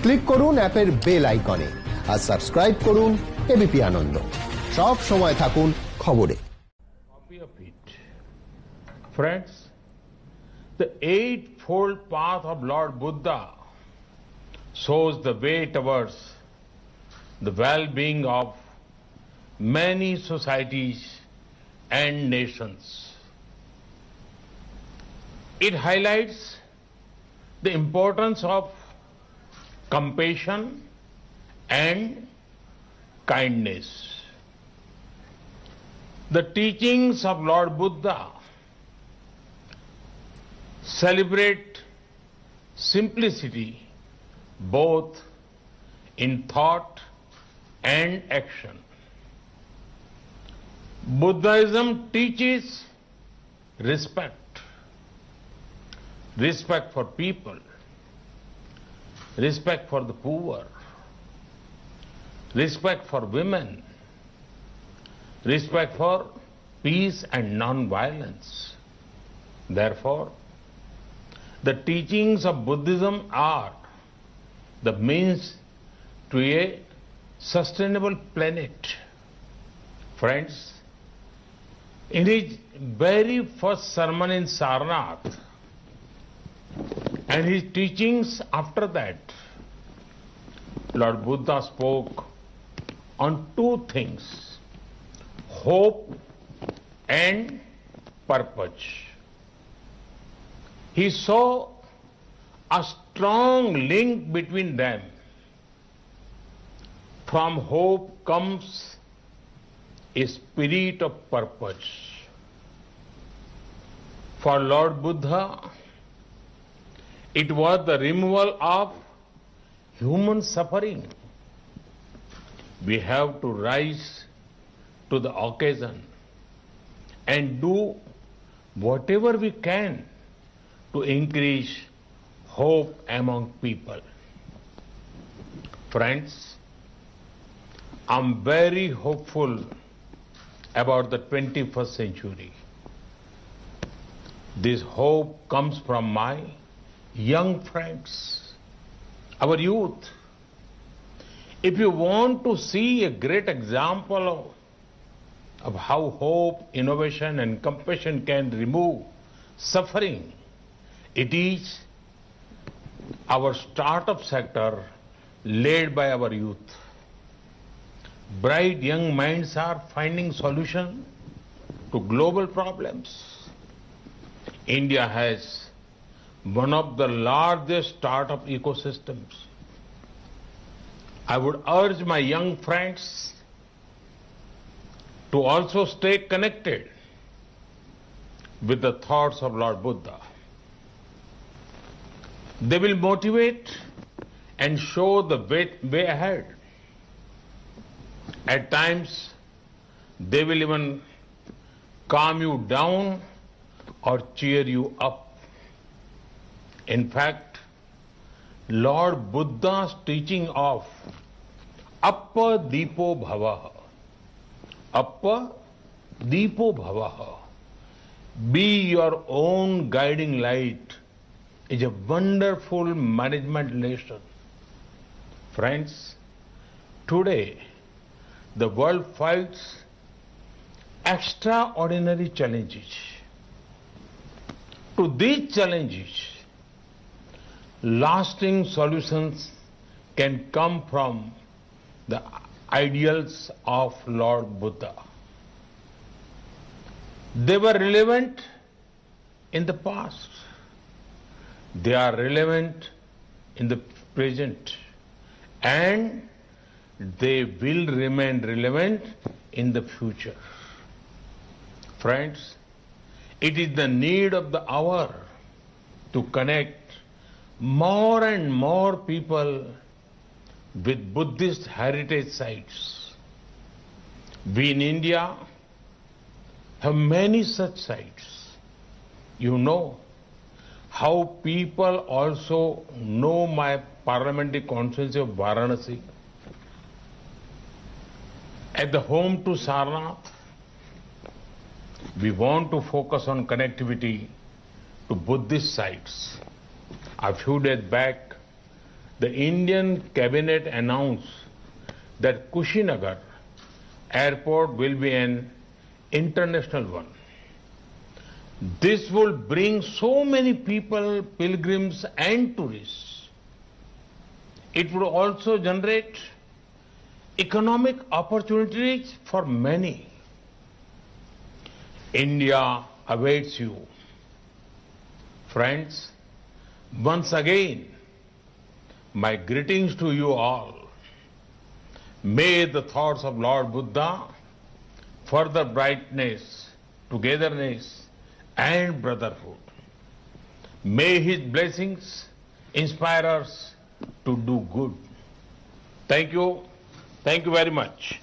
Click করুন অ্যাপের bell আইকনে আর সাবস্ক্রাইব করুন এবিপি আনন্দ। সব সময় থাকুন খবরে। Copy of it. Friends, the eightfold path of Lord Buddha shows the way towards the well-being of many societies and nations. It highlights the importance of compassion and kindness. The teachings of Lord Buddha celebrate simplicity both in thought and action. Buddhism teaches respect, respect for people, respect for the poor, respect for women, respect for peace and non-violence. Therefore, the teachings of Buddhism are the means to a sustainable planet. Friends, in his very first sermon in Sarnath and his teachings after that, Lord Buddha spoke on two things: hope and purpose. He saw a strong link between them. From hope comes a spirit of purpose. For Lord Buddha, it was the removal of human suffering. We have to rise to the occasion and do whatever we can to increase hope among people. Friends, I'm very hopeful about the 21st century. This hope comes from my young friends, our youth. If you want to see a great example of how hope, innovation and compassion can remove suffering, it is our startup sector led by our youth. Bright young minds are finding solutions to global problems. India has one of the largest startup ecosystems. I would urge my young friends to also stay connected with the thoughts of Lord Buddha. They will motivate and show the way ahead. At times, they will even calm you down or cheer you up. In fact, Lord Buddha's teaching of Appa Deepo Bhavaha, Appa Deepo Bhavaha, be your own guiding light, is a wonderful management lesson. Friends, today the world fights extraordinary challenges. To these challenges, lasting solutions can come from the ideals of Lord Buddha. They were relevant in the past. They are relevant in the present. And they will remain relevant in the future. Friends, it is the need of the hour to connect more and more people with Buddhist heritage sites. We in India have many such sites. You know how people also know my parliamentary constituency of Varanasi. At the home to Sarnath, we want to focus on connectivity to Buddhist sites. A few days back, the Indian cabinet announced that Kushinagar airport will be an international one. This will bring so many people, pilgrims and tourists. It would also generate economic opportunities for many. India awaits you. Friends, once again, my greetings to you all. May the thoughts of Lord Buddha further brightness, togetherness and brotherhood. May his blessings inspire us to do good. Thank you. Thank you very much.